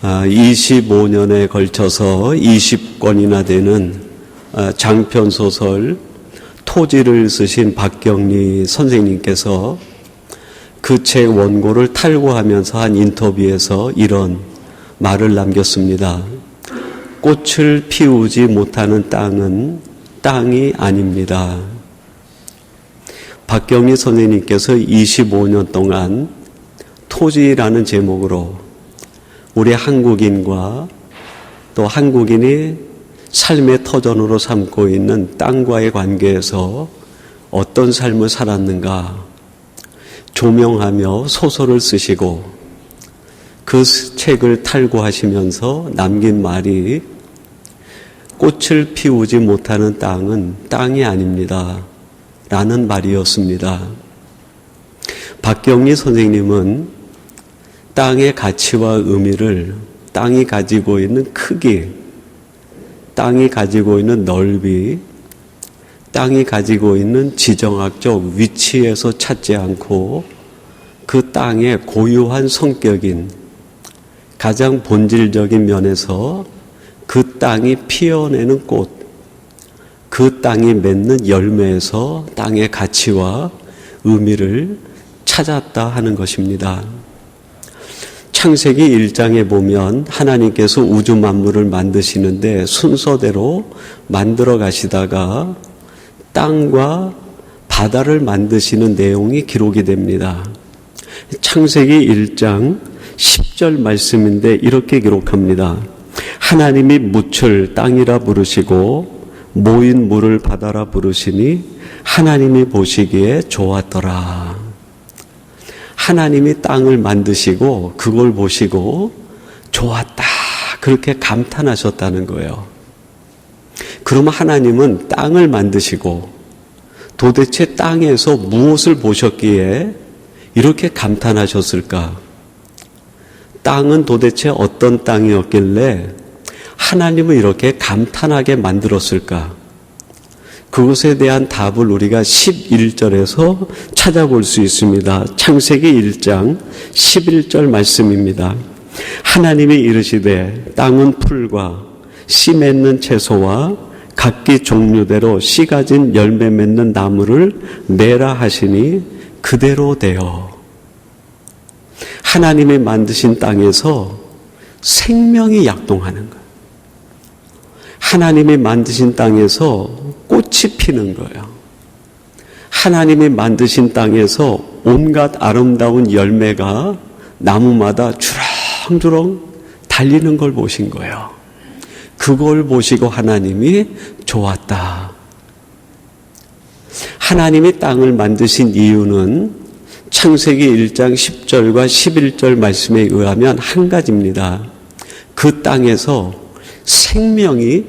25년에 걸쳐서 20권이나 되는 장편소설 토지를 쓰신 박경리 선생님께서 그 책 원고를 탈고하면서 한 인터뷰에서 이런 말을 남겼습니다. 꽃을 피우지 못하는 땅은 땅이 아닙니다. 박경리 선생님께서 25년 동안 토지라는 제목으로 우리 한국인과 또 한국인이 삶의 터전으로 삼고 있는 땅과의 관계에서 어떤 삶을 살았는가 조명하며 소설을 쓰시고 그 책을 탈고하시면서 남긴 말이 꽃을 피우지 못하는 땅은 땅이 아닙니다. 라는 말이었습니다. 박경리 선생님은 땅의 가치와 의미를 땅이 가지고 있는 크기, 땅이 가지고 있는 넓이, 땅이 가지고 있는 지정학적 위치에서 찾지 않고 그 땅의 고유한 성격인 가장 본질적인 면에서 그 땅이 피어내는 꽃, 그 땅이 맺는 열매에서 땅의 가치와 의미를 찾았다 하는 것입니다. 창세기 1장에 보면 하나님께서 우주 만물을 만드시는데 순서대로 만들어 가시다가 땅과 바다를 만드시는 내용이 기록이 됩니다. 창세기 1장 10절 말씀인데 이렇게 기록합니다. 하나님이 묻을 땅이라 부르시고 모인 물을 바다라 부르시니 하나님이 보시기에 좋았더라. 하나님이 땅을 만드시고 그걸 보시고 좋았다. 그렇게 감탄하셨다는 거예요. 그러면 하나님은 땅을 만드시고 도대체 땅에서 무엇을 보셨기에 이렇게 감탄하셨을까? 땅은 도대체 어떤 땅이었길래 하나님을 이렇게 감탄하게 만들었을까? 그것에 대한 답을 우리가 11절에서 찾아볼 수 있습니다. 창세기 1장 11절 말씀입니다. 하나님이 이르시되 땅은 풀과 씨 맺는 채소와 각기 종류대로 씨 가진 열매 맺는 나무를 내라 하시니 그대로 되어. 하나님이 만드신 땅에서 생명이 약동하는 거예요. 하나님이 만드신 땅에서 꽃이 피는 거예요. 하나님이 만드신 땅에서 온갖 아름다운 열매가 나무마다 주렁주렁 달리는 걸 보신 거예요. 그걸 보시고 하나님이 좋았다. 하나님이 땅을 만드신 이유는 창세기 1장 10절과 11절 말씀에 의하면 한 가지입니다. 그 땅에서 생명이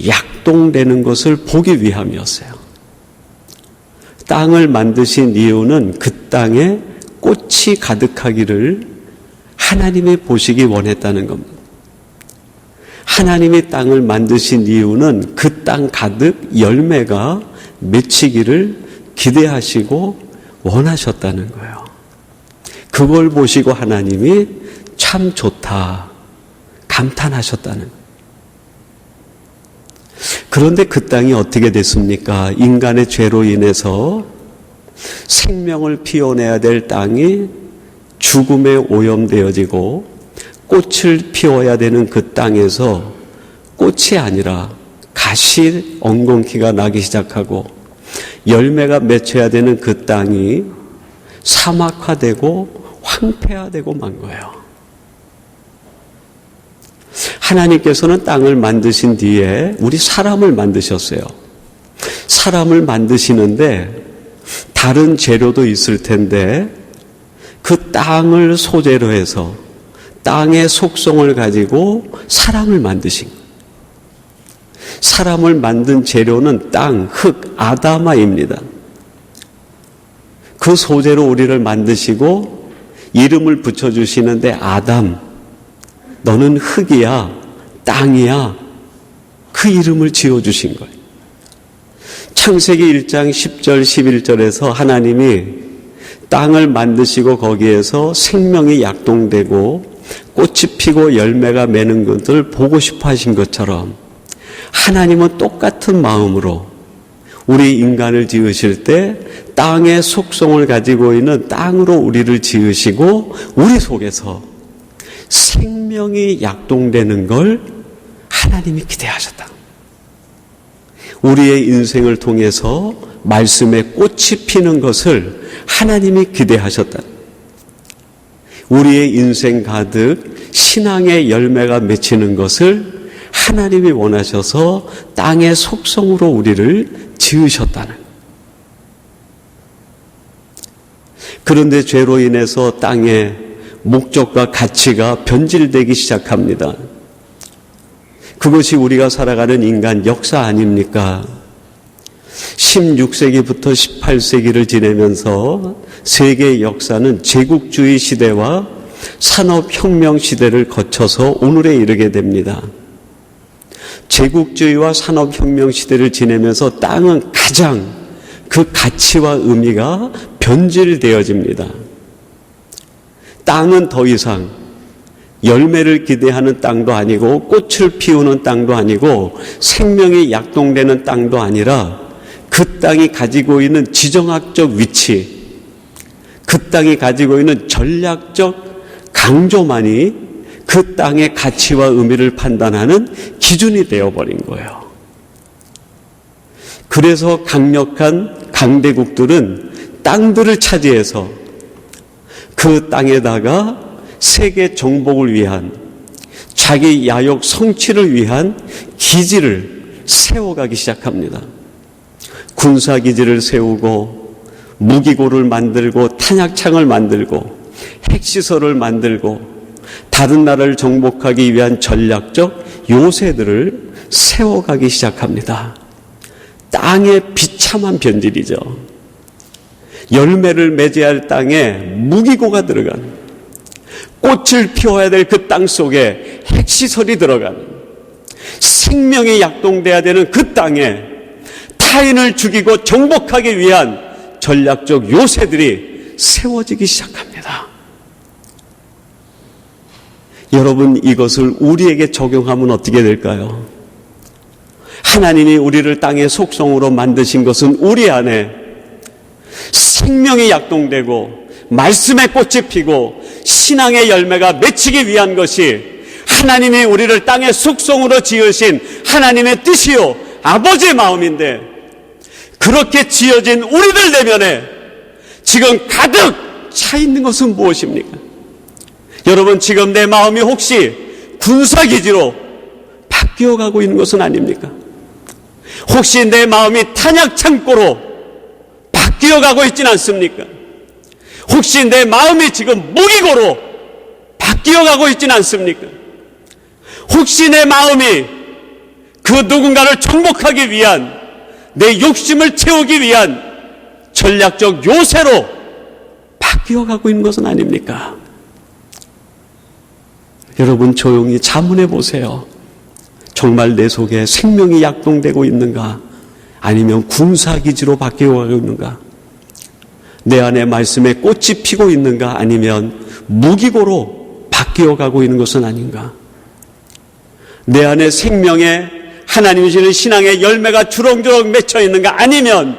약동되는 것을 보기 위함이었어요. 땅을 만드신 이유는 그 땅에 꽃이 가득하기를 하나님이 보시기 원했다는 겁니다. 하나님이 땅을 만드신 이유는 그 땅 가득 열매가 맺히기를 기대하시고 원하셨다는 거예요. 그걸 보시고 하나님이 참 좋다 감탄하셨다는 거예요. 그런데 그 땅이 어떻게 됐습니까? 인간의 죄로 인해서 생명을 피워내야 될 땅이 죽음에 오염되어지고 꽃을 피워야 되는 그 땅에서 꽃이 아니라 가시 엉겅퀴가 나기 시작하고 열매가 맺혀야 되는 그 땅이 사막화되고 황폐화되고 만 거예요. 하나님께서는 땅을 만드신 뒤에 우리 사람을 만드셨어요. 사람을 만드시는데 다른 재료도 있을 텐데 그 땅을 소재로 해서 땅의 속성을 가지고 사람을 만드신 거예요. 사람을 만든 재료는 땅, 흙, 아다마입니다. 그 소재로 우리를 만드시고 이름을 붙여주시는데 아담, 너는 흙이야, 땅이야. 그 이름을 지어주신 거예요. 창세기 1장 10절 11절에서 하나님이 땅을 만드시고 거기에서 생명이 약동되고 꽃이 피고 열매가 맺는 것을 보고 싶어 하신 것처럼 하나님은 똑같은 마음으로 우리 인간을 지으실 때 땅의 속성을 가지고 있는 땅으로 우리를 지으시고 우리 속에서 생명이 약동되는 걸 하나님이 기대하셨다. 우리의 인생을 통해서 말씀의 꽃이 피는 것을 하나님이 기대하셨다. 우리의 인생 가득 신앙의 열매가 맺히는 것을 하나님이 원하셔서 땅의 속성으로 우리를 지으셨다는. 그런데 죄로 인해서 땅의 목적과 가치가 변질되기 시작합니다. 그것이 우리가 살아가는 인간 역사 아닙니까? 16세기부터 18세기를 지내면서 세계 역사는 제국주의 시대와 산업혁명 시대를 거쳐서 오늘에 이르게 됩니다. 제국주의와 산업혁명 시대를 지내면서 땅은 가장 그 가치와 의미가 변질되어집니다. 땅은 더 이상 열매를 기대하는 땅도 아니고 꽃을 피우는 땅도 아니고 생명이 약동되는 땅도 아니라 그 땅이 가지고 있는 지정학적 위치, 그 땅이 가지고 있는 전략적 강조만이 그 땅의 가치와 의미를 판단하는 기준이 되어버린 거예요. 그래서 강력한 강대국들은 땅들을 차지해서 그 땅에다가 세계 정복을 위한 자기 야욕 성취를 위한 기지를 세워가기 시작합니다. 군사기지를 세우고 무기고를 만들고 탄약창을 만들고 핵시설을 만들고 다른 나라를 정복하기 위한 전략적 요새들을 세워가기 시작합니다. 땅의 비참한 변질이죠. 열매를 맺어야 할 땅에 무기고가 들어가는, 꽃을 피워야 될 그 땅 속에 핵시설이 들어가는, 생명이 약동돼야 되는 그 땅에 타인을 죽이고 정복하기 위한 전략적 요새들이 세워지기 시작합니다. 여러분, 이것을 우리에게 적용하면 어떻게 될까요? 하나님이 우리를 땅의 속성으로 만드신 것은 우리 안에 생명이 약동되고 말씀의 꽃이 피고 신앙의 열매가 맺히기 위한 것이 하나님이 우리를 땅의 속성으로 지으신 하나님의 뜻이요 아버지의 마음인데, 그렇게 지어진 우리들 내면에 지금 가득 차 있는 것은 무엇입니까? 여러분, 지금 내 마음이 혹시 군사기지로 바뀌어가고 있는 것은 아닙니까? 혹시 내 마음이 탄약창고로 바뀌어가고 있지는 않습니까? 혹시 내 마음이 지금 무기고로 바뀌어가고 있지는 않습니까? 혹시 내 마음이 그 누군가를 정복하기 위한, 내 욕심을 채우기 위한 전략적 요새로 바뀌어가고 있는 것은 아닙니까? 여러분, 조용히 자문해 보세요. 정말 내 속에 생명이 약동되고 있는가? 아니면 군사기지로 바뀌어가고 있는가? 내 안에 말씀의 꽃이 피고 있는가? 아니면 무기고로 바뀌어가고 있는 것은 아닌가? 내 안에 생명의 하나님이 주시는 신앙의 열매가 주렁주렁 맺혀 있는가? 아니면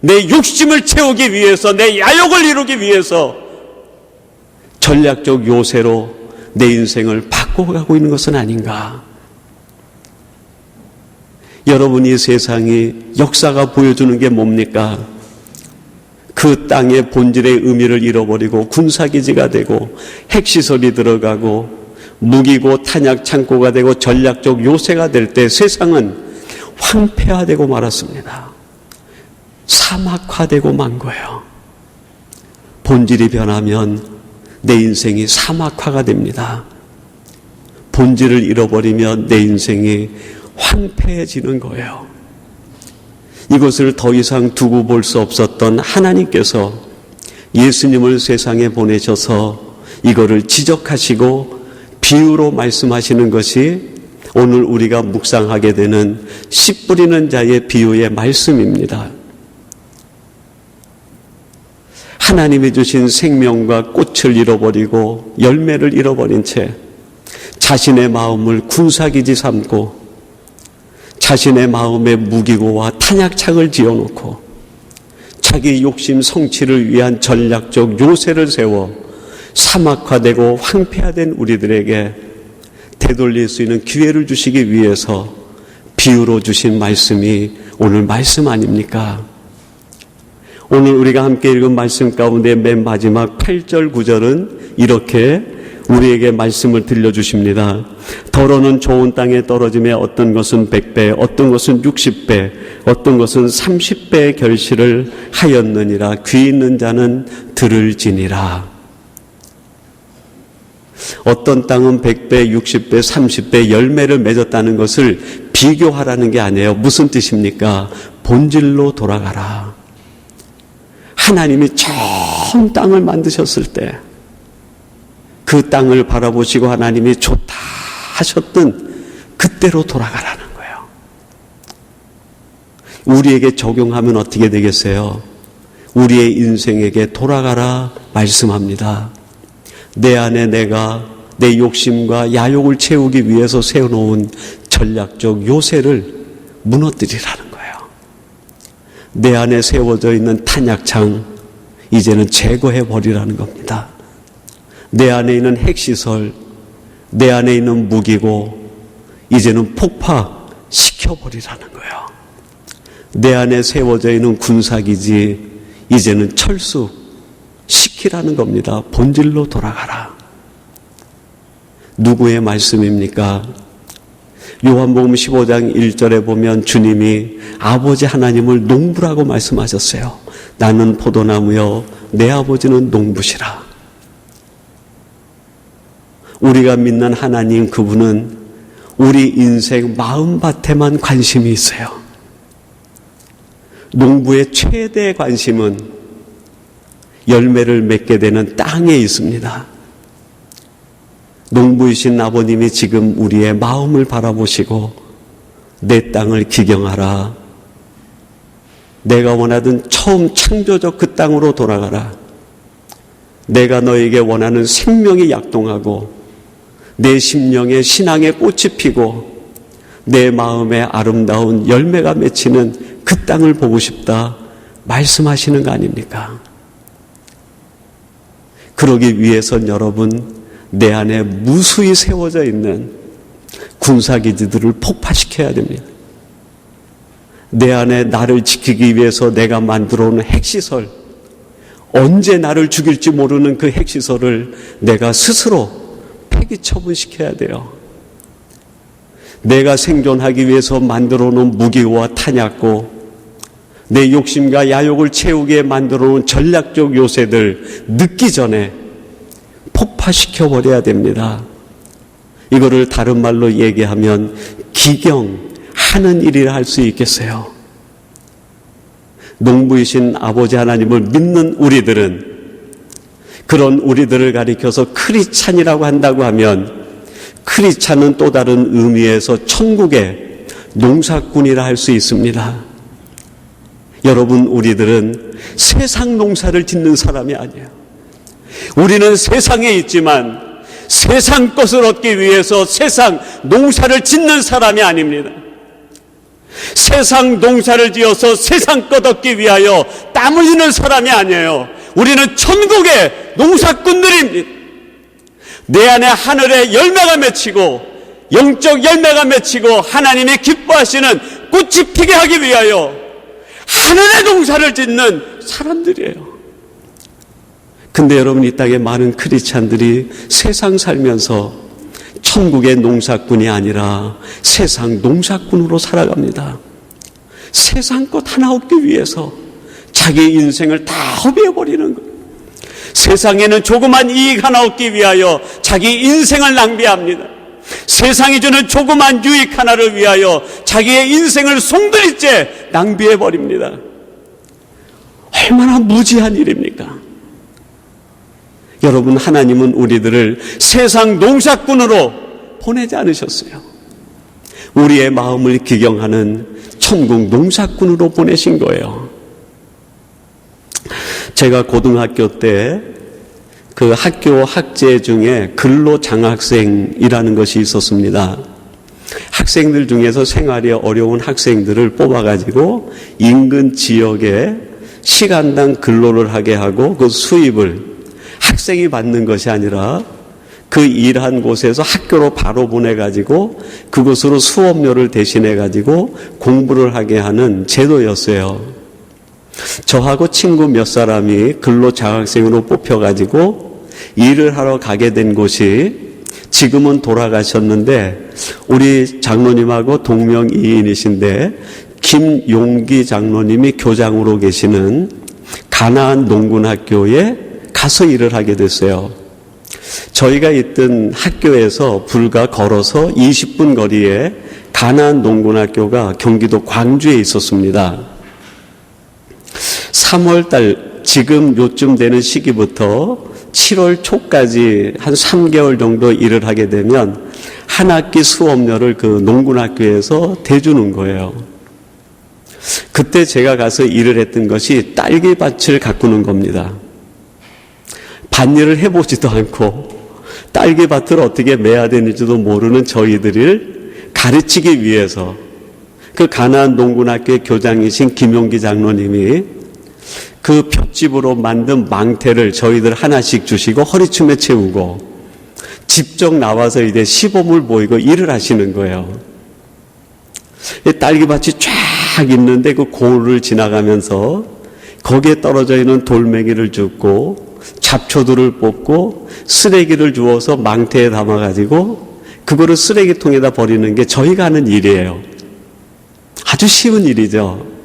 내 욕심을 채우기 위해서, 내 야욕을 이루기 위해서 전략적 요새로 내 인생을 바꿔가고 있는 것은 아닌가? 여러분, 이 세상이 역사가 보여주는 게 뭡니까? 그 땅의 본질의 의미를 잃어버리고 군사기지가 되고 핵시설이 들어가고 무기고 탄약 창고가 되고 전략적 요새가 될 때 세상은 황폐화되고 말았습니다. 사막화되고 만 거예요. 본질이 변하면 내 인생이 사막화가 됩니다. 본질을 잃어버리면 내 인생이 황폐해지는 거예요. 이것을 더 이상 두고 볼 수 없었던 하나님께서 예수님을 세상에 보내셔서 이거를 지적하시고 비유로 말씀하시는 것이 오늘 우리가 묵상하게 되는 씨 뿌리는 자의 비유의 말씀입니다. 하나님이 주신 생명과 꽃을 잃어버리고 열매를 잃어버린 채 자신의 마음을 군사기지 삼고 자신의 마음에 무기고와 탄약창을 지어놓고 자기 욕심 성취를 위한 전략적 요새를 세워 사막화되고 황폐화된 우리들에게 되돌릴 수 있는 기회를 주시기 위해서 비유로 주신 말씀이 오늘 말씀 아닙니까? 오늘 우리가 함께 읽은 말씀 가운데 맨 마지막 8절 9절은 이렇게 우리에게 말씀을 들려주십니다. 더러는 좋은 땅에 떨어짐에 어떤 것은 100배, 어떤 것은 60배, 어떤 것은 30배의 결실을 하였느니라. 귀 있는 자는 들을지니라. 어떤 땅은 100배, 60배, 30배 열매를 맺었다는 것을 비교하라는 게 아니에요. 무슨 뜻입니까? 본질로 돌아가라. 하나님이 처음 땅을 만드셨을 때 그 땅을 바라보시고 하나님이 좋다 하셨던 그때로 돌아가라는 거예요. 우리에게 적용하면 어떻게 되겠어요? 우리의 인생에게 돌아가라 말씀합니다. 내 안에 내가 내 욕심과 야욕을 채우기 위해서 세워놓은 전략적 요새를 무너뜨리라는 거예요. 내 안에 세워져 있는 탄약창 이제는 제거해버리라는 겁니다. 내 안에 있는 핵시설, 내 안에 있는 무기고 이제는 폭파시켜버리라는 거예요. 내 안에 세워져 있는 군사기지 이제는 철수시키라는 겁니다. 본질로 돌아가라. 누구의 말씀입니까? 요한복음 15장 1절에 보면 주님이 아버지 하나님을 농부라고 말씀하셨어요. 나는 포도나무여 내 아버지는 농부시라. 우리가 믿는 하나님 그분은 우리 인생 마음밭에만 관심이 있어요. 농부의 최대 관심은 열매를 맺게 되는 땅에 있습니다. 농부이신 아버님이 지금 우리의 마음을 바라보시고 내 땅을 기경하라. 내가 원하던 처음 창조적 그 땅으로 돌아가라. 내가 너에게 원하는 생명이 약동하고 내 심령에 신앙의 꽃이 피고 내 마음에 아름다운 열매가 맺히는 그 땅을 보고 싶다 말씀하시는 거 아닙니까? 그러기 위해선 여러분 내 안에 무수히 세워져 있는 군사기지들을 폭파시켜야 됩니다. 내 안에 나를 지키기 위해서 내가 만들어 놓은 핵시설, 언제 나를 죽일지 모르는 그 핵시설을 내가 스스로 폐기 처분시켜야 돼요. 내가 생존하기 위해서 만들어 놓은 무기와 탄약고 내 욕심과 야욕을 채우게 만들어 놓은 전략적 요새들 늦기 전에 폭파시켜버려야 됩니다. 이거를 다른 말로 얘기하면 기경하는 일이라 할 수 있겠어요. 농부이신 아버지 하나님을 믿는 우리들은 그런 우리들을 가리켜서 크리스찬이라고 한다고 하면 크리스찬은 또 다른 의미에서 천국의 농사꾼이라 할 수 있습니다. 여러분 우리들은 세상 농사를 짓는 사람이 아니에요. 우리는 세상에 있지만 세상 것을 얻기 위해서 세상 농사를 짓는 사람이 아닙니다. 세상 농사를 지어서 세상 것 얻기 위하여 땀 흘리는 사람이 아니에요. 우리는 천국의 농사꾼들입니다. 내 안에 하늘의 열매가 맺히고 영적 열매가 맺히고 하나님이 기뻐하시는 꽃이 피게 하기 위하여 하늘의 농사를 짓는 사람들이에요. 근데 여러분 이 땅에 많은 크리스찬들이 세상 살면서 천국의 농사꾼이 아니라 세상 농사꾼으로 살아갑니다. 세상 것 하나 얻기 위해서 자기 인생을 다 허비해버리는 거예요. 세상에는 조그만 이익 하나 얻기 위하여 자기 인생을 낭비합니다. 세상이 주는 조그만 유익 하나를 위하여 자기의 인생을 송두리째 낭비해버립니다. 얼마나 무지한 일입니까? 여러분 하나님은 우리들을 세상 농사꾼으로 보내지 않으셨어요. 우리의 마음을 기경하는 천국 농사꾼으로 보내신 거예요. 제가 고등학교 때 그 학교 학제 중에 근로장학생이라는 것이 있었습니다. 학생들 중에서 생활이 어려운 학생들을 뽑아가지고 인근 지역에 시간당 근로를 하게 하고 그 수입을 학생이 받는 것이 아니라 그 일한 곳에서 학교로 바로 보내가지고 그곳으로 수업료를 대신해가지고 공부를 하게 하는 제도였어요. 저하고 친구 몇 사람이 근로장학생으로 뽑혀가지고 일을 하러 가게 된 곳이 지금은 돌아가셨는데 우리 장로님하고 동명이인이신데 김용기 장로님이 교장으로 계시는 가나안 농군학교에 가서 일을 하게 됐어요. 저희가 있던 학교에서 불과 걸어서 20분 거리에 가나안 농군학교가 경기도 광주에 있었습니다. 3월달 지금 요쯤 되는 시기부터 7월 초까지 한 3개월 정도 일을 하게 되면 한 학기 수업료를 그 농군학교에서 대주는 거예요. 그때 제가 가서 일을 했던 것이 딸기밭을 가꾸는 겁니다. 밭일을 해보지도 않고 딸기밭을 어떻게 매야 되는지도 모르는 저희들을 가르치기 위해서 그 가나안 농군학교의 교장이신 김용기 장로님이 그 볏짚으로 만든 망태를 저희들 하나씩 주시고 허리춤에 채우고 직접 나와서 이제 시범을 보이고 일을 하시는 거예요. 딸기밭이 쫙 있는데 그 고을을 지나가면서 거기에 떨어져 있는 돌멩이를 줍고 잡초들을 뽑고 쓰레기를 주워서 망태에 담아가지고 그거를 쓰레기통에다 버리는 게 저희가 하는 일이에요. 아주 쉬운 일이죠.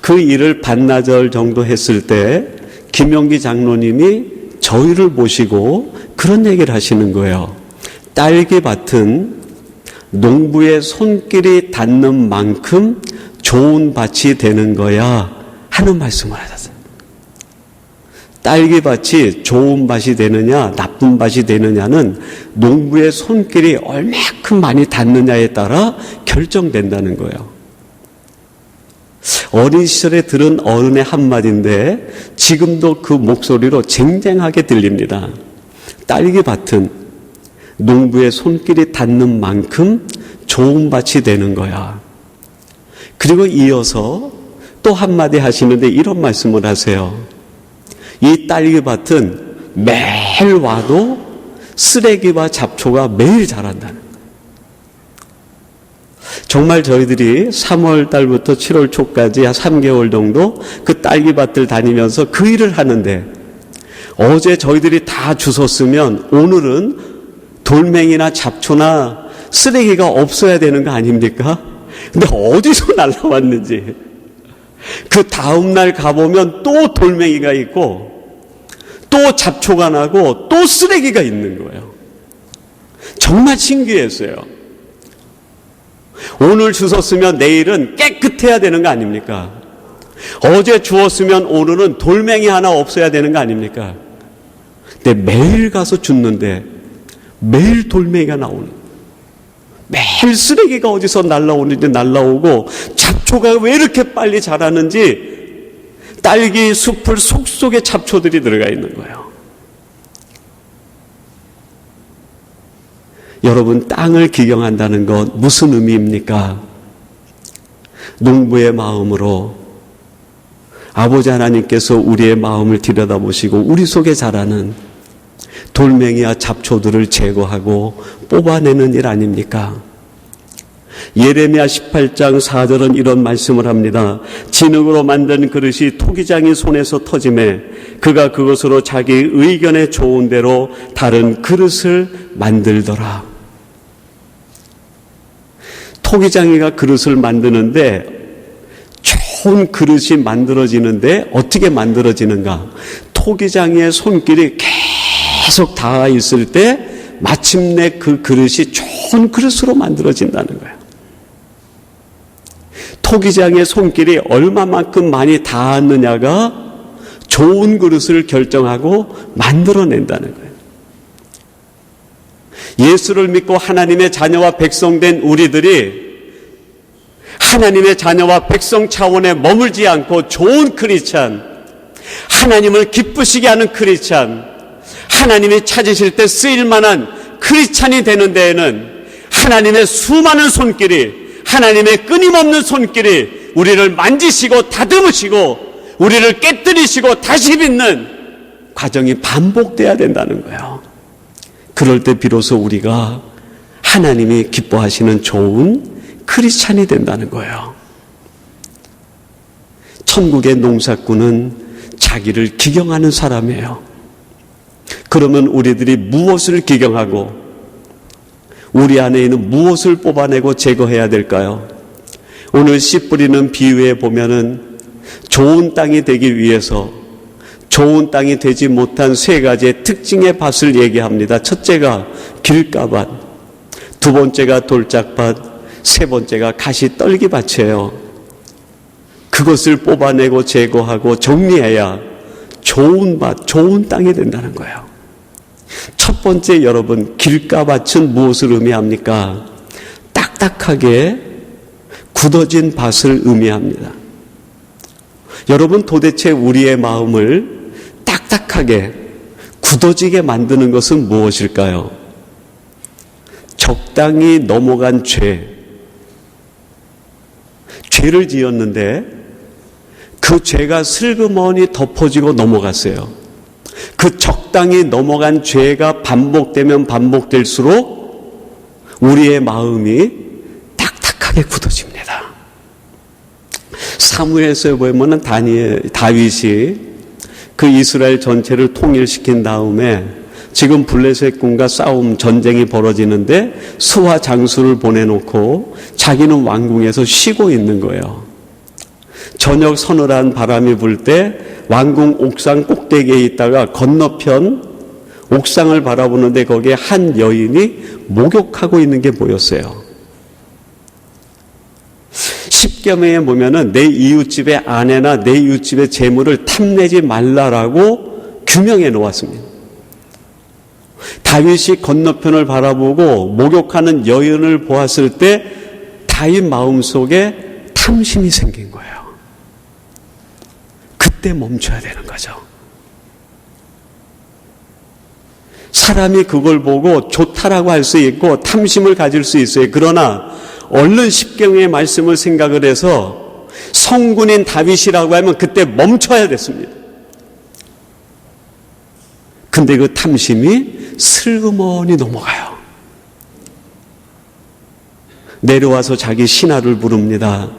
그 일을 반나절 정도 했을 때 김용기 장로님이 저희를 모시고 그런 얘기를 하시는 거예요. 딸기밭은 농부의 손길이 닿는 만큼 좋은 밭이 되는 거야 하는 말씀을 하셨어요. 딸기밭이 좋은 밭이 되느냐 나쁜 밭이 되느냐는 농부의 손길이 얼마큼 많이 닿느냐에 따라 결정된다는 거예요. 어린 시절에 들은 어른의 한마디인데 지금도 그 목소리로 쟁쟁하게 들립니다. 딸기밭은 농부의 손길이 닿는 만큼 좋은 밭이 되는 거야. 그리고 이어서 또 한마디 하시는데 이런 말씀을 하세요. 이 딸기밭은 매일 와도 쓰레기와 잡초가 매일 자란다는 거예요. 정말 저희들이 3월 달부터 7월 초까지 한 3개월 정도 그 딸기밭을 다니면서 그 일을 하는데 어제 저희들이 다 주웠으면 오늘은 돌멩이나 잡초나 쓰레기가 없어야 되는 거 아닙니까? 근데 어디서 날라왔는지 그 다음날 가보면 또 돌멩이가 있고 또 잡초가 나고 또 쓰레기가 있는 거예요. 정말 신기했어요. 오늘 주웠으면 내일은 깨끗해야 되는 거 아닙니까? 어제 주웠으면 오늘은 돌멩이 하나 없어야 되는 거 아닙니까? 근데 매일 가서 줍는데 매일 돌멩이가 나오는 거예요. 매일 쓰레기가 어디서 날라오는지 날라오고 잡초가 왜 이렇게 빨리 자라는지 딸기 숲을 속속에 잡초들이 들어가 있는 거예요. 여러분, 땅을 기경한다는 것 무슨 의미입니까? 농부의 마음으로 아버지 하나님께서 우리의 마음을 들여다보시고 우리 속에 자라는 돌멩이와 잡초들을 제거하고 뽑아내는 일 아닙니까? 예레미야 18장 4절은 이런 말씀을 합니다. 진흙으로 만든 그릇이 토기장이 손에서 터지매 그가 그것으로 자기 의견에 좋은 대로 다른 그릇을 만들더라. 토기장이가 그릇을 만드는데 좋은 그릇이 만들어지는데 어떻게 만들어지는가? 토기장이의 손길이 계속 닿아 있을 때 마침내 그 그릇이 좋은 그릇으로 만들어진다는 거예요. 토기장의 손길이 얼마만큼 많이 닿았느냐가 좋은 그릇을 결정하고 만들어낸다는 거예요. 예수를 믿고 하나님의 자녀와 백성된 우리들이 하나님의 자녀와 백성 차원에 머물지 않고 좋은 크리스찬, 하나님을 기쁘시게 하는 크리스찬, 하나님이 찾으실 때 쓰일 만한 크리스찬이 되는 데에는 하나님의 수많은 손길이, 하나님의 끊임없는 손길이 우리를 만지시고 다듬으시고 우리를 깨뜨리시고 다시 빚는 과정이 반복돼야 된다는 거예요. 그럴 때 비로소 우리가 하나님이 기뻐하시는 좋은 크리스찬이 된다는 거예요. 천국의 농사꾼은 자기를 기경하는 사람이에요. 그러면 우리들이 무엇을 기경하고 우리 안에 있는 무엇을 뽑아내고 제거해야 될까요? 오늘 씨 뿌리는 비유에 보면은 좋은 땅이 되기 위해서 좋은 땅이 되지 못한 세 가지의 특징의 밭을 얘기합니다. 첫째가 길가밭, 두 번째가 돌짝밭, 세 번째가 가시 떨기밭이에요. 그것을 뽑아내고 제거하고 정리해야 좋은 밭, 좋은 땅이 된다는 거예요. 첫 번째, 여러분, 길가밭은 무엇을 의미합니까? 딱딱하게 굳어진 밭을 의미합니다. 여러분, 도대체 우리의 마음을 딱딱하게 굳어지게 만드는 것은 무엇일까요? 적당히 넘어간 죄를 지었는데 그 죄가 슬그머니 덮어지고 넘어갔어요. 그 적당히 넘어간 죄가 반복되면 반복될수록 우리의 마음이 딱딱하게 굳어집니다. 사무엘서에 보면은 다윗이 그 이스라엘 전체를 통일시킨 다음에 지금 블레셋 군과 싸움, 전쟁이 벌어지는데 수하 장수를 보내놓고 자기는 왕궁에서 쉬고 있는 거예요. 저녁 서늘한 바람이 불 때 왕궁 옥상 꼭대기에 있다가 건너편 옥상을 바라보는데 거기에 한 여인이 목욕하고 있는 게 보였어요. 십계명에 보면은 내 이웃집의 아내나 내 이웃집의 재물을 탐내지 말라라고 규명해 놓았습니다. 다윗이 건너편을 바라보고 목욕하는 여인을 보았을 때 다윗 마음속에 탐심이 생긴 거예요. 그때 멈춰야 되는 거죠. 사람이 그걸 보고 좋다라고 할 수 있고 탐심을 가질 수 있어요. 그러나 얼른 십계명의 말씀을 생각을 해서 성군인 다윗이라고 하면 그때 멈춰야 됐습니다. 근데 그 탐심이 슬그머니 넘어가요. 내려와서 자기 신하를 부릅니다.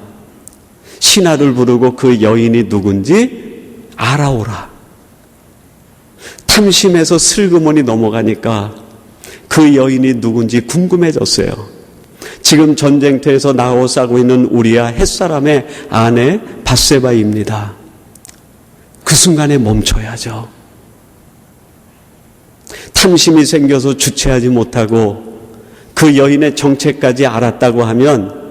신하를 부르고 그 여인이 누군지 알아오라. 탐심에서 슬그머니 넘어가니까 그 여인이 누군지 궁금해졌어요. 지금 전쟁터에서 나오 싸고 있는 우리야 햇사람의 아내 밧세바입니다. 그 순간에 멈춰야죠. 탐심이 생겨서 주체하지 못하고 그 여인의 정체까지 알았다고 하면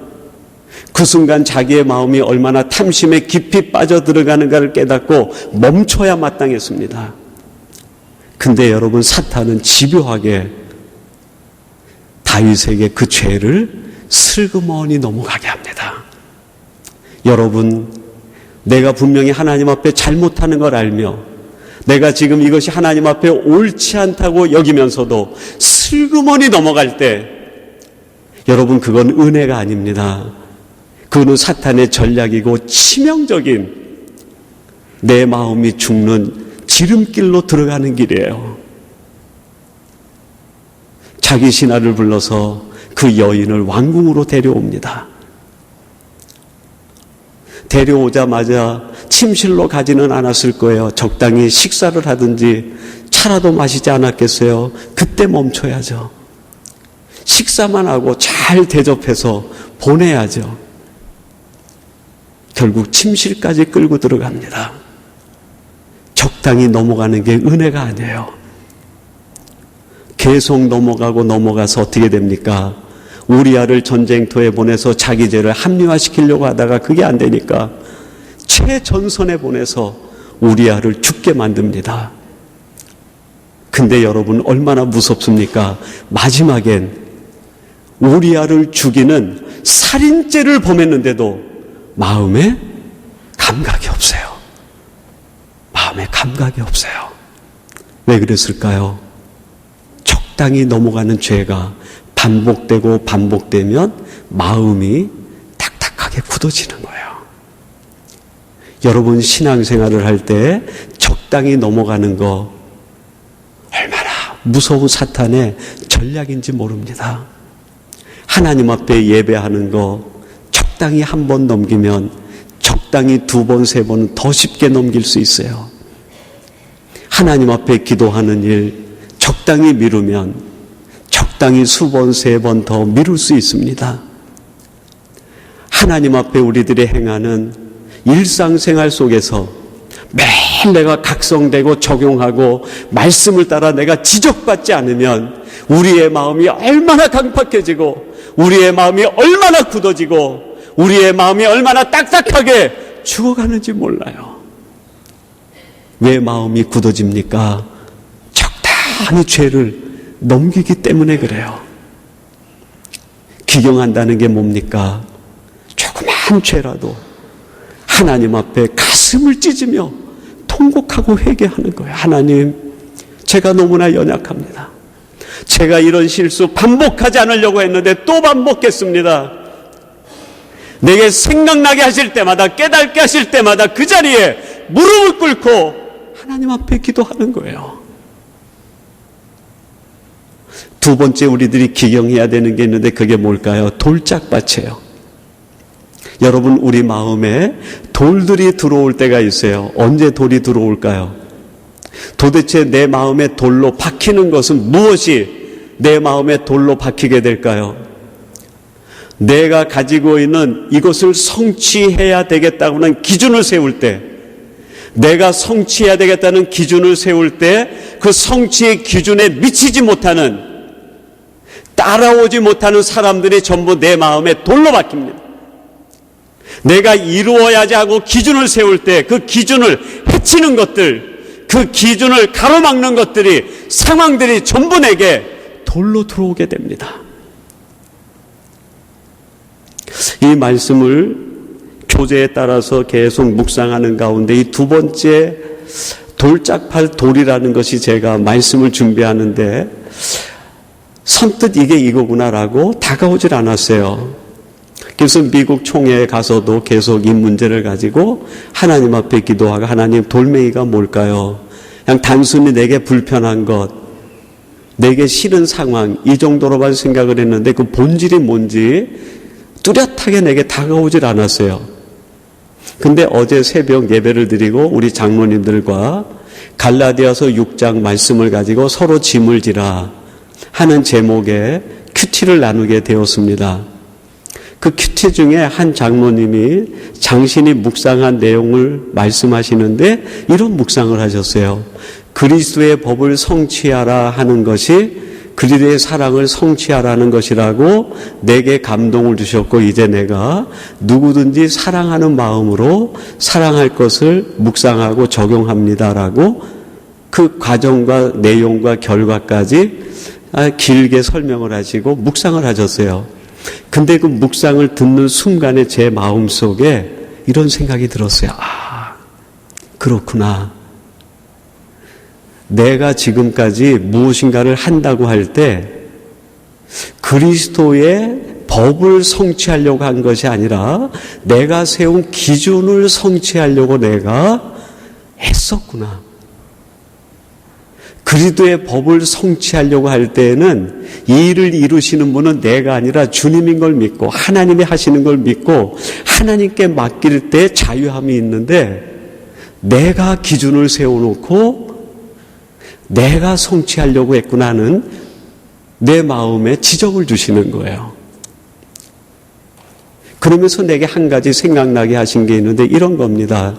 그 순간 자기의 마음이 얼마나 탐심에 깊이 빠져들어가는가를 깨닫고 멈춰야 마땅했습니다. 근데 여러분, 사탄은 집요하게 다윗에게 그 죄를 슬그머니 넘어가게 합니다. 여러분, 내가 분명히 하나님 앞에 잘못하는 걸 알며 내가 지금 이것이 하나님 앞에 옳지 않다고 여기면서도 슬그머니 넘어갈 때 여러분, 그건 은혜가 아닙니다. 그거는 사탄의 전략이고 치명적인 내 마음이 죽는 지름길로 들어가는 길이에요. 자기 신하를 불러서 그 여인을 왕궁으로 데려옵니다. 데려오자마자 침실로 가지는 않았을 거예요. 적당히 식사를 하든지 차라도 마시지 않았겠어요. 그때 멈춰야죠. 식사만 하고 잘 대접해서 보내야죠. 결국 침실까지 끌고 들어갑니다. 적당히 넘어가는 게 은혜가 아니에요. 계속 넘어가서 어떻게 됩니까? 우리아를 전쟁터에 보내서 자기 죄를 합리화시키려고 하다가 그게 안 되니까 최전선에 보내서 우리아를 죽게 만듭니다. 근데 여러분, 얼마나 무섭습니까? 마지막엔 우리아를 죽이는 살인죄를 범했는데도 마음에 감각이 없어요. 마음에 감각이 감각이 없어요. 왜 그랬을까요? 적당히 넘어가는 죄가 반복되고 반복되면 마음이 딱딱하게 굳어지는 거예요. 여러분 신앙생활을 할 때 적당히 넘어가는 거 얼마나 무서운 사탄의 전략인지 모릅니다. 하나님 앞에 예배하는 거 적당히 한 번 넘기면 적당히 두 번, 세 번은 더 쉽게 넘길 수 있어요. 하나님 앞에 기도하는 일 적당히 미루면 적당히 수번, 세 번 더 미룰 수 있습니다. 하나님 앞에 우리들이 행하는 일상생활 속에서 매일 내가 각성되고 적용하고 말씀을 따라 내가 지적받지 않으면 우리의 마음이 얼마나 강팍해지고 우리의 마음이 얼마나 굳어지고 우리의 마음이 얼마나 딱딱하게 죽어가는지 몰라요. 왜 마음이 굳어집니까? 적당히 죄를 넘기기 때문에 그래요. 기경한다는 게 뭡니까? 조그만 죄라도 하나님 앞에 가슴을 찢으며 통곡하고 회개하는 거예요. 하나님, 제가 너무나 연약합니다. 제가 이런 실수 반복하지 않으려고 했는데 또 반복했습니다. 내게 생각나게 하실 때마다, 깨닫게 하실 때마다 그 자리에 무릎을 꿇고 하나님 앞에 기도하는 거예요. 두 번째 우리들이 기경해야 되는 게 있는데 그게 뭘까요? 돌짝밭이에요. 여러분, 우리 마음에 돌들이 들어올 때가 있어요. 언제 돌이 들어올까요? 도대체 내 마음에 돌로 박히는 것은 무엇이 내 마음에 돌로 박히게 될까요? 내가 가지고 있는 이것을 성취해야 되겠다고는 기준을 세울 때, 내가 성취해야 되겠다는 기준을 세울 때 그 성취의 기준에 미치지 못하는, 따라오지 못하는 사람들이 전부 내 마음에 돌로 박힙니다. 내가 이루어야지 하고 기준을 세울 때 그 기준을 해치는 것들, 그 기준을 가로막는 것들이, 상황들이 전부 내게 돌로 들어오게 됩니다. 이 말씀을 교재에 따라서 계속 묵상하는 가운데 이 두 번째 돌짝팔 돌이라는 것이 제가 말씀을 준비하는데 선뜻 이게 이거구나라고 다가오질 않았어요. 그래서 미국 총회에 가서도 계속 이 문제를 가지고 하나님 앞에 기도하고, 하나님, 돌멩이가 뭘까요? 그냥 단순히 내게 불편한 것, 내게 싫은 상황, 이 정도로만 생각을 했는데 그 본질이 뭔지 뚜렷하게 내게 다가오질 않았어요. 근데 어제 새벽 예배를 드리고 우리 장로님들과 갈라디아서 6장 말씀을 가지고 서로 짐을 지라 하는 제목의 큐티를 나누게 되었습니다. 그 큐티 중에 한 장로님이 당신이 묵상한 내용을 말씀하시는데 이런 묵상을 하셨어요. 그리스도의 법을 성취하라 하는 것이 그리스도의 사랑을 성취하라는 것이라고 내게 감동을 주셨고, 이제 내가 누구든지 사랑하는 마음으로 사랑할 것을 묵상하고 적용합니다라고 그 과정과 내용과 결과까지 길게 설명을 하시고 묵상을 하셨어요. 근데 그 묵상을 듣는 순간에 제 마음속에 이런 생각이 들었어요. 아, 그렇구나. 내가 지금까지 무엇인가를 한다고 할 때 그리스도의 법을 성취하려고 한 것이 아니라 내가 세운 기준을 성취하려고 내가 했었구나. 그리스도의 법을 성취하려고 할 때에는 이 일을 이루시는 분은 내가 아니라 주님인 걸 믿고 하나님이 하시는 걸 믿고 하나님께 맡길 때 자유함이 있는데, 내가 기준을 세워놓고 내가 성취하려고 했구나 하는 내 마음에 지적을 주시는 거예요. 그러면서 내게 한 가지 생각나게 하신 게 있는데 이런 겁니다.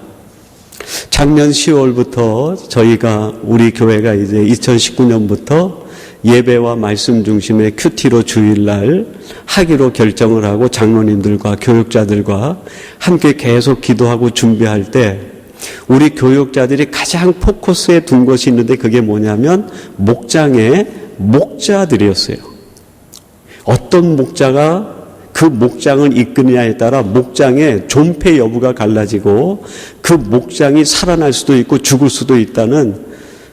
작년 10월부터 저희가, 우리 교회가 이제 2019년부터 예배와 말씀 중심의 큐티로 주일날 하기로 결정을 하고 장로님들과 교육자들과 함께 계속 기도하고 준비할 때 우리 교육자들이 가장 포커스에 둔 것이 있는데 그게 뭐냐면 목장의 목자들이었어요. 어떤 목자가 그 목장을 이끄느냐에 따라 목장의 존폐 여부가 갈라지고 그 목장이 살아날 수도 있고 죽을 수도 있다는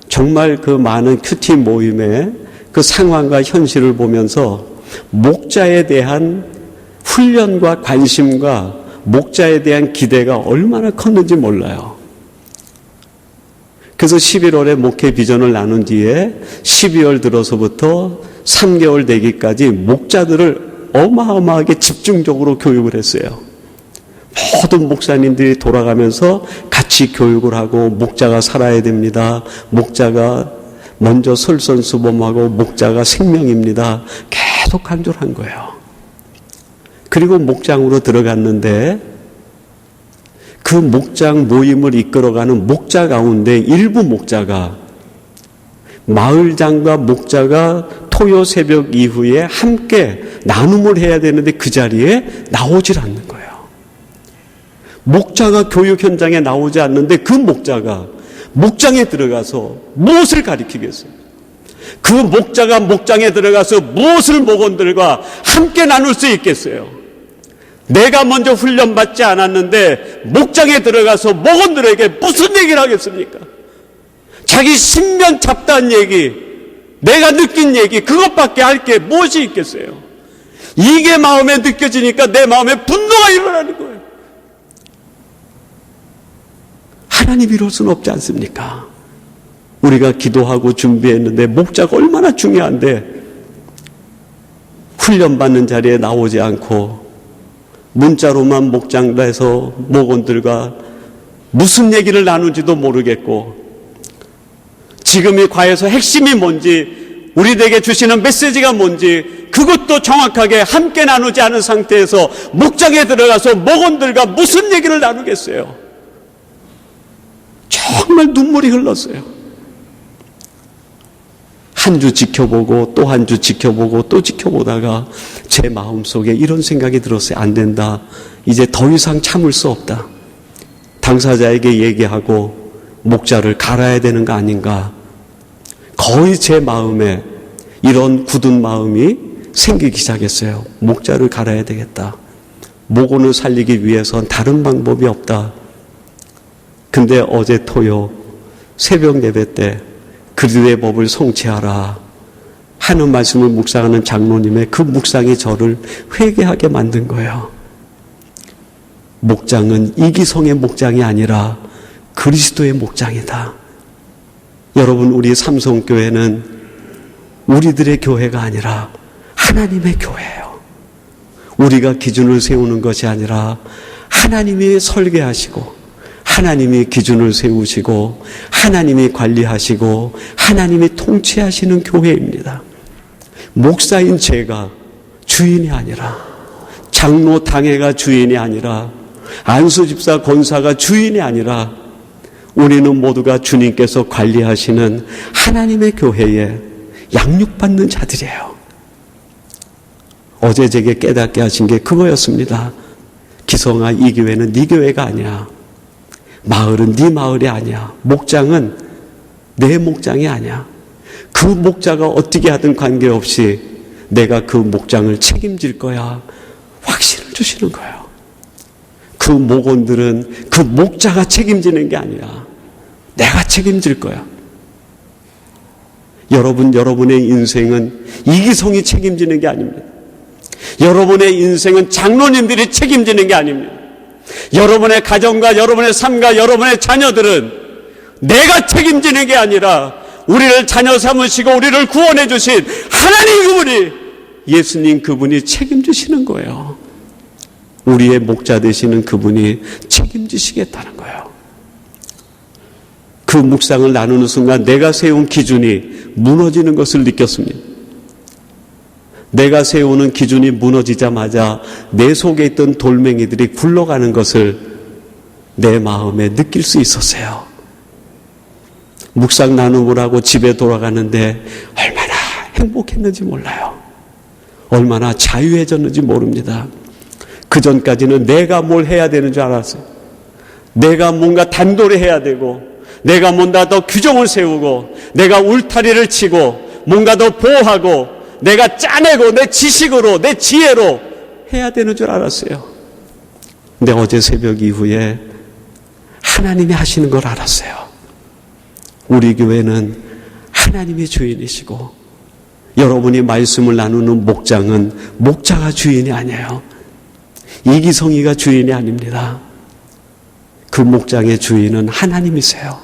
정말 그 많은 큐티 모임의 그 상황과 현실을 보면서 목자에 대한 훈련과 관심과 목자에 대한 기대가 얼마나 컸는지 몰라요. 그래서 11월에 목회 비전을 나눈 뒤에 12월 들어서부터 3개월 되기까지 목자들을 어마어마하게 집중적으로 교육을 했어요. 모든 목사님들이 돌아가면서 같이 교육을 하고 목자가 살아야 됩니다. 목자가 먼저 솔선수범하고 목자가 생명입니다. 계속 강조를 한 거예요. 그리고 목장으로 들어갔는데 그 목장 모임을 이끌어가는 목자 가운데 일부 목자가 마을장과 목자가 토요 새벽 이후에 함께 나눔을 해야 되는데 그 자리에 나오질 않는 거예요. 목자가 교육 현장에 나오지 않는데 그 목자가 목장에 들어가서 무엇을 가르치겠어요? 그 목자가 목장에 들어가서 무엇을 목원들과 함께 나눌 수 있겠어요? 내가 먼저 훈련받지 않았는데 목장에 들어가서 목원들에게 무슨 얘기를 하겠습니까? 자기 신변 잡다한 얘기, 내가 느낀 얘기, 그것밖에 할 게 무엇이 있겠어요? 이게 마음에 느껴지니까 내 마음에 분노가 일어나는 거예요. 하나님 이룰 수는 없지 않습니까? 우리가 기도하고 준비했는데 목자가 얼마나 중요한데 훈련받는 자리에 나오지 않고 문자로만 목장에서 목원들과 무슨 얘기를 나누는지도 모르겠고 지금 이 과에서 핵심이 뭔지 우리에게 주시는 메시지가 뭔지 그것도 정확하게 함께 나누지 않은 상태에서 목장에 들어가서 목원들과 무슨 얘기를 나누겠어요? 정말 눈물이 흘렀어요. 한 주 지켜보고 또 한 주 지켜보고 또 지켜보다가 제 마음속에 이런 생각이 들었어요. 안 된다. 이제 더 이상 참을 수 없다. 당사자에게 얘기하고 목자를 갈아야 되는 거 아닌가. 거의 제 마음에 이런 굳은 마음이 생기기 시작했어요. 목자를 갈아야 되겠다. 목원을 살리기 위해선 다른 방법이 없다. 근데 어제 토요 새벽 예배 때 그리스도의 법을 성취하라 하는 말씀을 묵상하는 장로님의 그 묵상이 저를 회개하게 만든 거예요. 목장은 이기성의 목장이 아니라 그리스도의 목장이다. 여러분, 우리 삼성교회는 우리들의 교회가 아니라 하나님의 교회예요. 우리가 기준을 세우는 것이 아니라 하나님이 설계하시고 하나님이 기준을 세우시고 하나님이 관리하시고 하나님이 통치하시는 교회입니다. 목사인 제가 주인이 아니라 장로 당회가 주인이 아니라 안수집사 권사가 주인이 아니라 우리는 모두가 주님께서 관리하시는 하나님의 교회에 양육받는 자들이에요. 어제 제게 깨닫게 하신 게 그거였습니다. 기성아, 이 교회는 네 교회가 아니야. 마을은 네 마을이 아니야. 목장은 내 목장이 아니야. 그 목자가 어떻게 하든 관계없이 내가 그 목장을 책임질 거야. 확신을 주시는 거예요. 그 목원들은 그 목자가 책임지는 게 아니라 내가 책임질 거야. 여러분의 인생은 이기성이 책임지는 게 아닙니다. 여러분의 인생은 장로님들이 책임지는 게 아닙니다. 여러분의 가정과 여러분의 삶과 여러분의 자녀들은 내가 책임지는 게 아니라 우리를 자녀 삼으시고 우리를 구원해 주신 하나님 그분이, 예수님 그분이 책임지시는 거예요. 우리의 목자 되시는 그분이 책임지시겠다는 거예요. 그 묵상을 나누는 순간 내가 세운 기준이 무너지는 것을 느꼈습니다. 내가 세우는 기준이 무너지자마자 내 속에 있던 돌멩이들이 굴러가는 것을 내 마음에 느낄 수 있었어요. 묵상 나눔을 하고 집에 돌아가는데 얼마나 행복했는지 몰라요. 얼마나 자유해졌는지 모릅니다. 그 전까지는 내가 뭘 해야 되는 줄 알았어요. 내가 뭔가 단도리 해야 되고 내가 뭔가 더 규정을 세우고 내가 울타리를 치고 뭔가 더 보호하고 내가 짜내고 내 지식으로 내 지혜로 해야 되는 줄 알았어요. 근데 어제 새벽 이후에 하나님이 하시는 걸 알았어요. 우리 교회는 하나님이 주인이시고 여러분이 말씀을 나누는 목장은 목자가 주인이 아니에요. 이기성이가 주인이 아닙니다. 그 목장의 주인은 하나님이세요.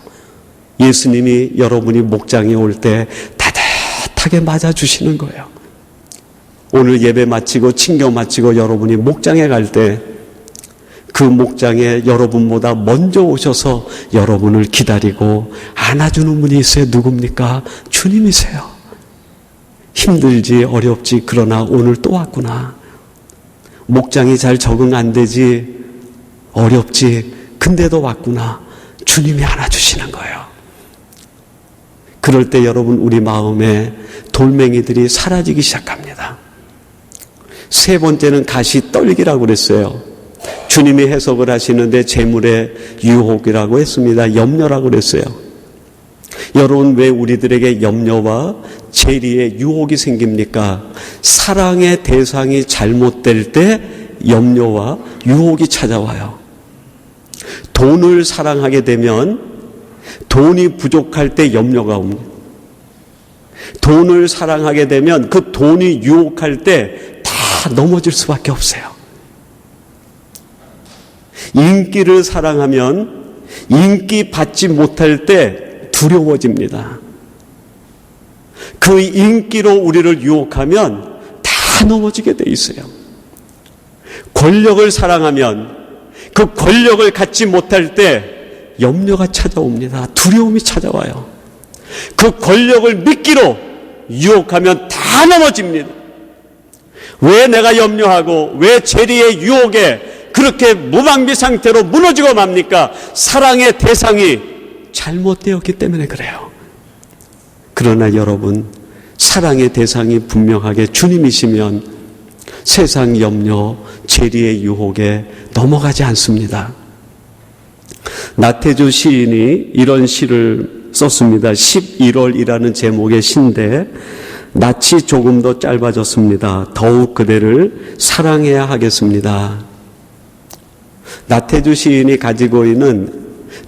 예수님이 여러분이 목장에 올 때 따뜻하게 맞아주시는 거예요. 오늘 예배 마치고 친교 마치고 여러분이 목장에 갈 때 그 목장에 여러분보다 먼저 오셔서 여러분을 기다리고 안아주는 분이 있어요. 누굽니까? 주님이세요. 힘들지 어렵지 그러나 오늘 또 왔구나. 목장이 잘 적응 안 되지 어렵지 근데도 왔구나. 주님이 안아주시는 거예요. 그럴 때 여러분 우리 마음에 돌멩이들이 사라지기 시작합니다. 세 번째는 가시 떨기라고 그랬어요. 주님이 해석을 하시는데 재물의 유혹이라고 했습니다. 염려라고 그랬어요. 여러분 왜 우리들에게 염려와 재리의 유혹이 생깁니까? 사랑의 대상이 잘못될 때 염려와 유혹이 찾아와요. 돈을 사랑하게 되면 돈이 부족할 때 염려가 옵니다. 돈을 사랑하게 되면 그 돈이 유혹할 때 다 넘어질 수밖에 없어요. 인기를 사랑하면 인기 받지 못할 때 두려워집니다. 그 인기로 우리를 유혹하면 다 넘어지게 돼 있어요. 권력을 사랑하면 그 권력을 갖지 못할 때 염려가 찾아옵니다. 두려움이 찾아와요. 그 권력을 미끼로 유혹하면 다 넘어집니다. 왜 내가 염려하고 왜 재리의 유혹에 그렇게 무방비 상태로 무너지고 맙니까? 사랑의 대상이 잘못되었기 때문에 그래요. 그러나 여러분 사랑의 대상이 분명하게 주님이시면 세상 염려, 재리의 유혹에 넘어가지 않습니다. 나태주 시인이 이런 시를 썼습니다. 11월이라는 제목의 시인데 낯이 조금 더 짧아졌습니다. 더욱 그대를 사랑해야 하겠습니다. 나태주 시인이 가지고 있는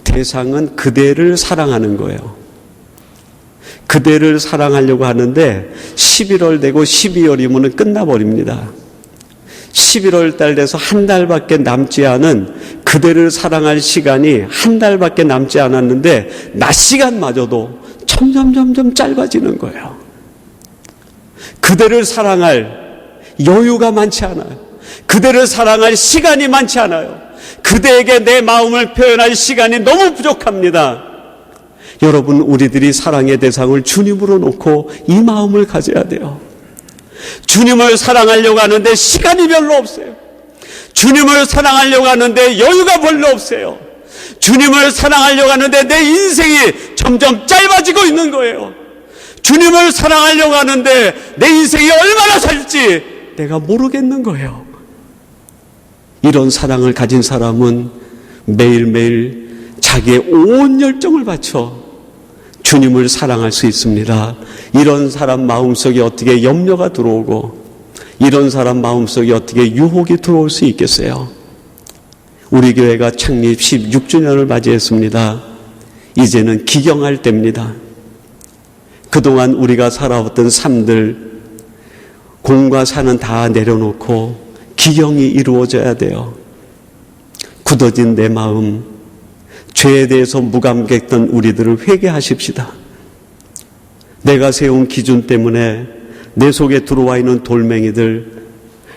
대상은 그대를 사랑하는 거예요. 그대를 사랑하려고 하는데 11월 되고 12월이면 끝나버립니다. 11월 달 돼서 한 달밖에 남지 않은 그대를 사랑할 시간이 한 달밖에 남지 않았는데 낮 시간마저도 점점 짧아지는 거예요. 그대를 사랑할 여유가 많지 않아요. 그대를 사랑할 시간이 많지 않아요. 그대에게 내 마음을 표현할 시간이 너무 부족합니다. 여러분 우리들이 사랑의 대상을 주님으로 놓고 이 마음을 가져야 돼요. 주님을 사랑하려고 하는데 시간이 별로 없어요. 주님을 사랑하려고 하는데 여유가 별로 없어요. 주님을 사랑하려고 하는데 내 인생이 점점 짧아지고 있는 거예요. 주님을 사랑하려고 하는데 내 인생이 얼마나 살지 내가 모르겠는 거예요. 이런 사랑을 가진 사람은 매일매일 자기의 온 열정을 바쳐 주님을 사랑할 수 있습니다. 이런 사람 마음속에 어떻게 염려가 들어오고 이런 사람 마음속에 어떻게 유혹이 들어올 수 있겠어요? 우리 교회가 창립 16주년을 맞이했습니다. 이제는 기경할 때입니다. 그동안 우리가 살아왔던 삶들, 공과 사는 다 내려놓고 기경이 이루어져야 돼요. 굳어진 내 마음, 죄에 대해서 무감각했던 우리들을 회개하십시다. 내가 세운 기준 때문에 내 속에 들어와 있는 돌멩이들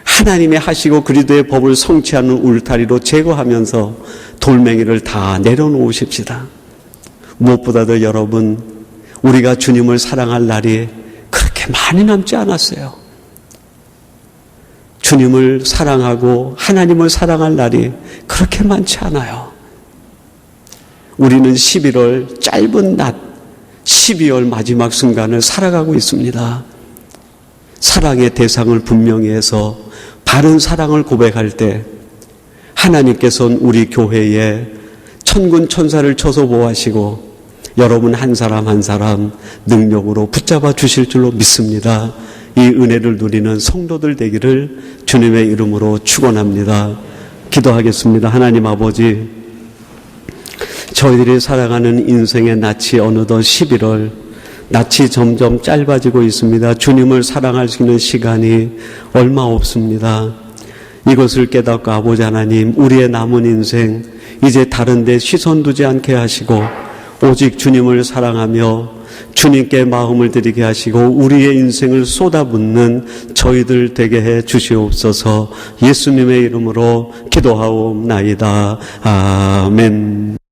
하나님의 하시고 그리스도의 법을 성취하는 울타리로 제거하면서 돌멩이를 다 내려놓으십시다. 무엇보다도 여러분 우리가 주님을 사랑할 날이 그렇게 많이 남지 않았어요. 주님을 사랑하고 하나님을 사랑할 날이 그렇게 많지 않아요. 우리는 11월 짧은 낮, 12월 마지막 순간을 살아가고 있습니다. 사랑의 대상을 분명히 해서 바른 사랑을 고백할 때 하나님께서는 우리 교회에 천군 천사를 쳐서 보호하시고 여러분 한 사람 한 사람 능력으로 붙잡아 주실 줄로 믿습니다. 이 은혜를 누리는 성도들 되기를 주님의 이름으로 축원합니다. 기도하겠습니다. 하나님 아버지, 저희들이 살아가는 인생의 낯이 어느덧 11월, 낯이 점점 짧아지고 있습니다. 주님을 사랑할 수 있는 시간이 얼마 없습니다. 이것을 깨닫고 아버지 하나님, 우리의 남은 인생 이제 다른 데 시선 두지 않게 하시고 오직 주님을 사랑하며 주님께 마음을 드리게 하시고 우리의 인생을 쏟아붓는 저희들 되게 해 주시옵소서. 예수님의 이름으로 기도하옵나이다. 아멘.